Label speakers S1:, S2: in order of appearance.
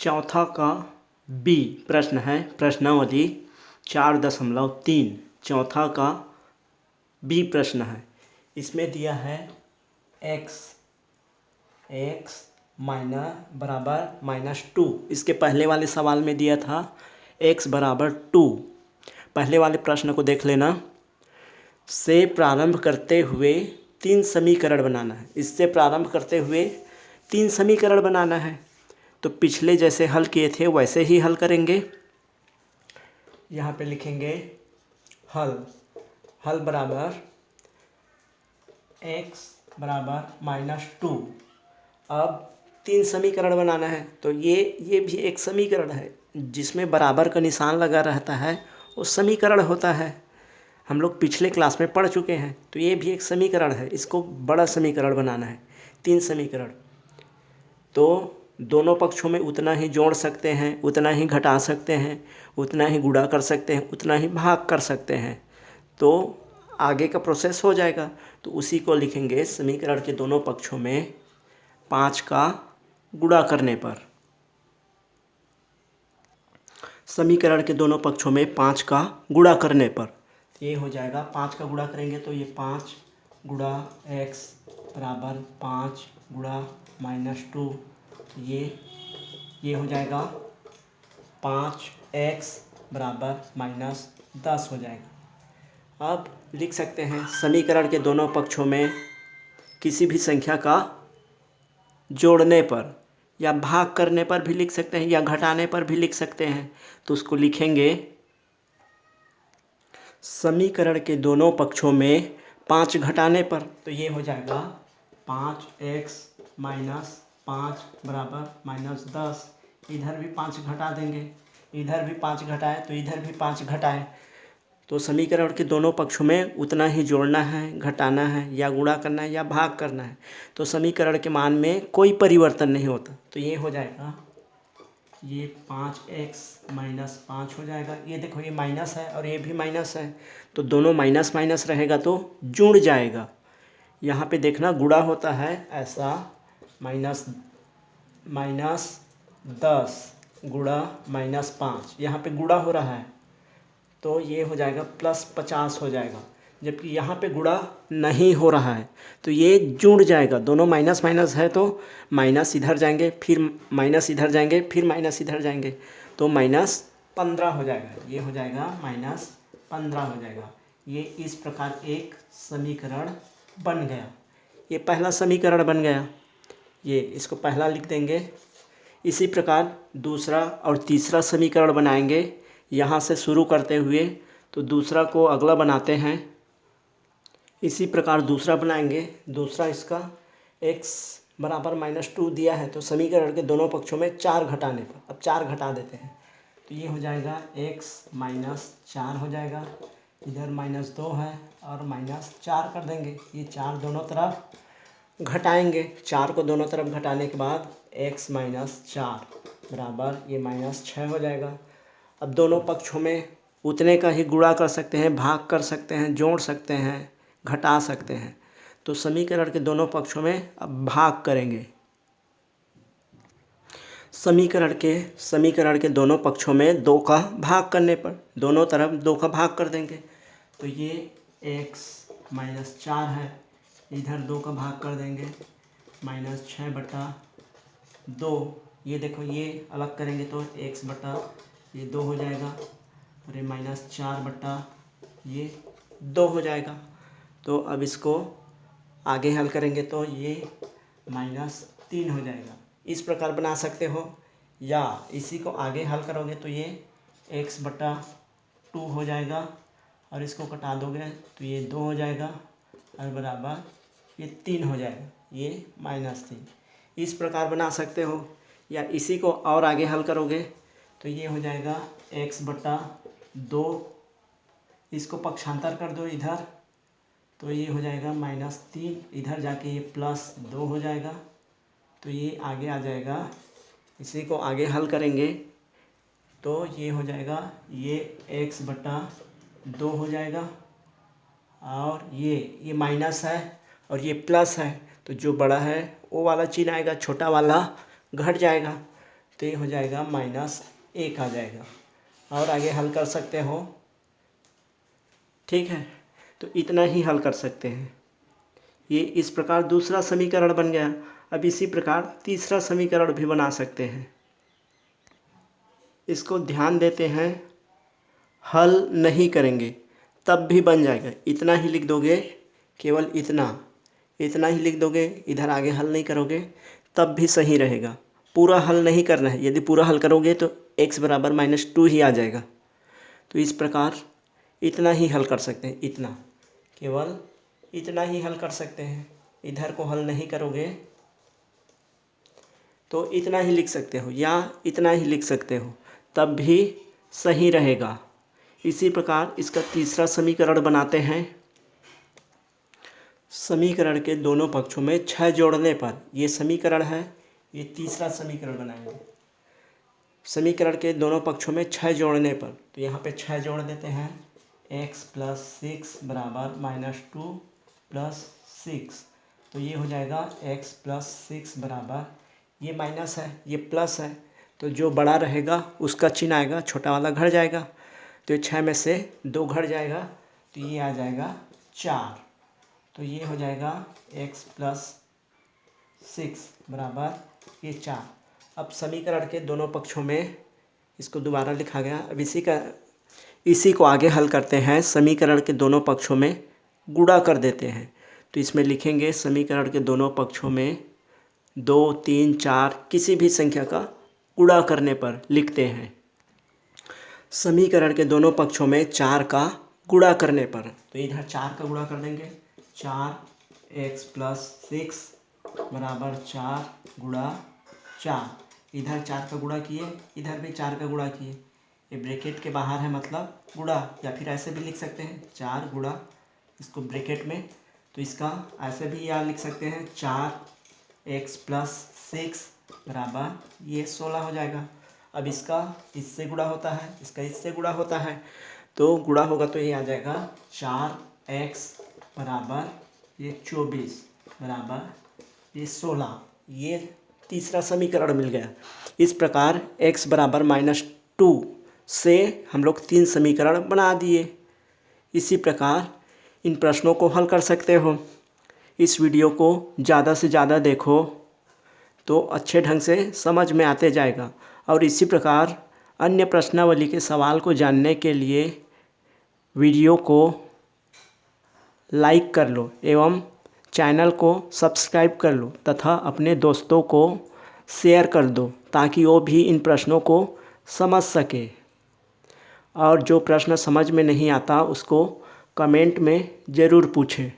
S1: चौथा का बी प्रश्न है, प्रश्नावली 4.3। चौथा का बी प्रश्न है। इसमें दिया है x बराबर -2। इसके पहले वाले सवाल में दिया था x बराबर 2। पहले वाले प्रश्न को देख लेना। से प्रारंभ करते हुए 3 समीकरण बनाना है। इससे प्रारंभ करते हुए 3 समीकरण बनाना है। तो पिछले जैसे हल किए थे वैसे ही हल करेंगे। यहाँ पे लिखेंगे हल बराबर x बराबर -2। अब 3 समीकरण बनाना है। तो ये भी एक समीकरण है जिसमें बराबर का निशान लगा रहता है, वो समीकरण होता है। हम लोग पिछले क्लास में पढ़ चुके हैं। तो ये भी एक समीकरण है। इसको बड़ा समीकरण बनाना है, 3 समीकरण। तो दोनों पक्षों में उतना ही जोड़ सकते हैं, उतना ही घटा सकते हैं, उतना ही गुणा कर सकते हैं, उतना ही भाग कर सकते हैं। तो आगे का प्रोसेस हो जाएगा। तो उसी को लिखेंगे समीकरण के दोनों पक्षों में 5 का गुणा करने पर। समीकरण के दोनों पक्षों में 5 का गुणा करने पर ये हो जाएगा। 5 का गुणा करेंगे तो ये 5 गुणा x बराबर 5 गुणा -2। ये हो जाएगा 5x बराबर -10 हो जाएगा। अब लिख सकते हैं समीकरण के दोनों पक्षों में किसी भी संख्या का जोड़ने पर या भाग करने पर भी लिख सकते हैं या घटाने पर भी लिख सकते हैं। तो उसको लिखेंगे समीकरण के दोनों पक्षों में 5 घटाने पर। तो ये हो जाएगा 5x - 5 बराबर -10। इधर भी 5 घटा देंगे, इधर भी 5 घटाए तो इधर भी 5 घटाए। तो समीकरण के दोनों पक्षों में उतना ही जोड़ना है, घटाना है या गुणा करना है या भाग करना है। तो समीकरण के मान में कोई परिवर्तन नहीं होता। तो ये हो जाएगा, ये 5x - 5 हो जाएगा। ये देखो ये माइनस है और ये भी माइनस है। तो दोनों माइनस माइनस रहेगा तो जुड़ जाएगा। यहाँ पे देखना गुणा होता है ऐसा, -10 गुणा -5। यहाँ पे गुणा हो रहा है तो ये हो जाएगा +50 हो जाएगा। जबकि यहाँ पे गुणा नहीं हो रहा है तो ये जुड़ जाएगा। दोनों माइनस माइनस है तो माइनस इधर जाएंगे, फिर माइनस इधर जाएंगे, फिर माइनस इधर जाएंगे, तो -15 हो जाएगा। ये हो जाएगा -15 हो जाएगा। ये इस प्रकार एक समीकरण बन गया। ये पहला समीकरण बन गया। ये इसको पहला लिख देंगे। इसी प्रकार दूसरा और तीसरा समीकरण बनाएंगे यहाँ से शुरू करते हुए। तो दूसरा को अगला बनाते हैं। इसी प्रकार दूसरा बनाएंगे। दूसरा इसका x बराबर -2 दिया है तो समीकरण के दोनों पक्षों में 4 घटाने पर, अब 4 घटा देते हैं तो ये हो जाएगा x - 4 हो जाएगा। इधर -2 है और -4 कर देंगे। ये 4 दोनों तरफ घटाएंगे। 4 को दोनों तरफ घटाने के बाद x - 4 बराबर ये -6 हो जाएगा। अब दोनों पक्षों में उतने का ही गुणा कर सकते हैं, भाग कर सकते हैं, जोड़ सकते हैं, घटा सकते हैं। तो समीकरण के दोनों पक्षों में अब भाग करेंगे। समीकरण के दोनों पक्षों में 2 का भाग करने पर दोनों तरफ 2 का भाग कर देंगे। तो ये x - 4 है, इधर 2 का भाग कर देंगे, -6/2। ये देखो ये अलग करेंगे तो x बटा ये 2 हो जाएगा और ये -4/2 हो जाएगा। तो अब इसको आगे हल करेंगे तो ये -3 हो जाएगा। इस प्रकार बना सकते हो, या इसी को आगे हल करोगे तो ये x/2 हो जाएगा और इसको कटा दोगे तो ये 2 हो जाएगा और बराबर ये 3 हो जाएगा, ये -3। इस प्रकार बना सकते हो, या इसी को और आगे हल करोगे तो ये हो जाएगा x/2। इसको पक्षांतर कर दो इधर तो ये हो जाएगा -3। इधर जाके ये +2 हो जाएगा तो ये आगे आ जाएगा। इसी को आगे हल करेंगे तो ये हो जाएगा, ये x/2 हो जाएगा और ये माइनस है और ये प्लस है। तो जो बड़ा है वो वाला चिन्ह आएगा, छोटा वाला घट जाएगा। तो ये हो जाएगा -1 आ जाएगा। और आगे हल कर सकते हो, ठीक है। तो इतना ही हल कर सकते हैं। ये इस प्रकार दूसरा समीकरण बन गया। अब इसी प्रकार तीसरा समीकरण भी बना सकते हैं। इसको ध्यान देते हैं, हल नहीं करेंगे तब भी बन जाएगा। इतना ही लिख दोगे, केवल इतना ही लिख दोगे, इधर आगे हल नहीं करोगे तब भी सही रहेगा। पूरा हल नहीं करना है। यदि पूरा हल करोगे तो x बराबर -2 ही आ जाएगा। तो इस प्रकार इतना ही हल कर सकते हैं। इतना, केवल इतना ही हल कर सकते हैं। इधर को हल नहीं करोगे तो इतना ही लिख सकते हो या इतना ही लिख सकते हो, तब भी सही रहेगा। इसी प्रकार इसका तीसरा समीकरण बनाते हैं। समीकरण के दोनों पक्षों में 6 जोड़ने पर, ये समीकरण है, ये तीसरा समीकरण बनाएंगे। समीकरण के दोनों पक्षों में 6 जोड़ने पर, तो यहाँ पे 6 जोड़ देते हैं। x + 6 बराबर -2 + 6, तो ये हो जाएगा x + 6 बराबर, ये माइनस है ये प्लस है, तो जो बड़ा रहेगा उसका चिन्ह आएगा, छोटा वाला घट जाएगा। तो ये 6 में से 2 घट जाएगा, तो ये आ जाएगा 4। तो ये हो जाएगा x + 6 बराबर ये 4। अब समीकरण के दोनों पक्षों में इसको दोबारा लिखा गया। अब इसी को आगे हल करते हैं। समीकरण के दोनों पक्षों में गुणा कर देते हैं। तो इसमें लिखेंगे समीकरण के दोनों पक्षों में 2, 3, 4 किसी भी संख्या का गुणा करने पर लिखते हैं। समीकरण के दोनों पक्षों में 4 का गुणा करने पर, तो इधर 4 का गुणा कर देंगे। 4x + 6 बराबर 4 गुणा 4। इधर 4 का गुणा किए, इधर भी 4 का गुणा किए। ये ब्रैकेट के बाहर है मतलब गुणा, या फिर ऐसे भी लिख सकते हैं 4 गुणा, इसको ब्रैकेट में, तो इसका ऐसे भी यहाँ लिख सकते हैं 4x + 6 बराबर ये 16 हो जाएगा। अब इसका इससे गुणा होता है, इसका इससे गुणा होता है, तो गुणा होगा तो ये आ जाएगा 4x बराबर ये 24 बराबर ये 16। ये तीसरा समीकरण मिल गया। इस प्रकार x बराबर -2 से हम लोग 3 समीकरण बना दिए। इसी प्रकार इन प्रश्नों को हल कर सकते हो। इस वीडियो को ज़्यादा से ज़्यादा देखो तो अच्छे ढंग से समझ में आते जाएगा। और इसी प्रकार अन्य प्रश्नावली के सवाल को जानने के लिए वीडियो को लाइक कर लो एवं चैनल को सब्सक्राइब कर लो तथा अपने दोस्तों को शेयर कर दो, ताकि वो भी इन प्रश्नों को समझ सके। और जो प्रश्न समझ में नहीं आता उसको कमेंट में ज़रूर पूछें।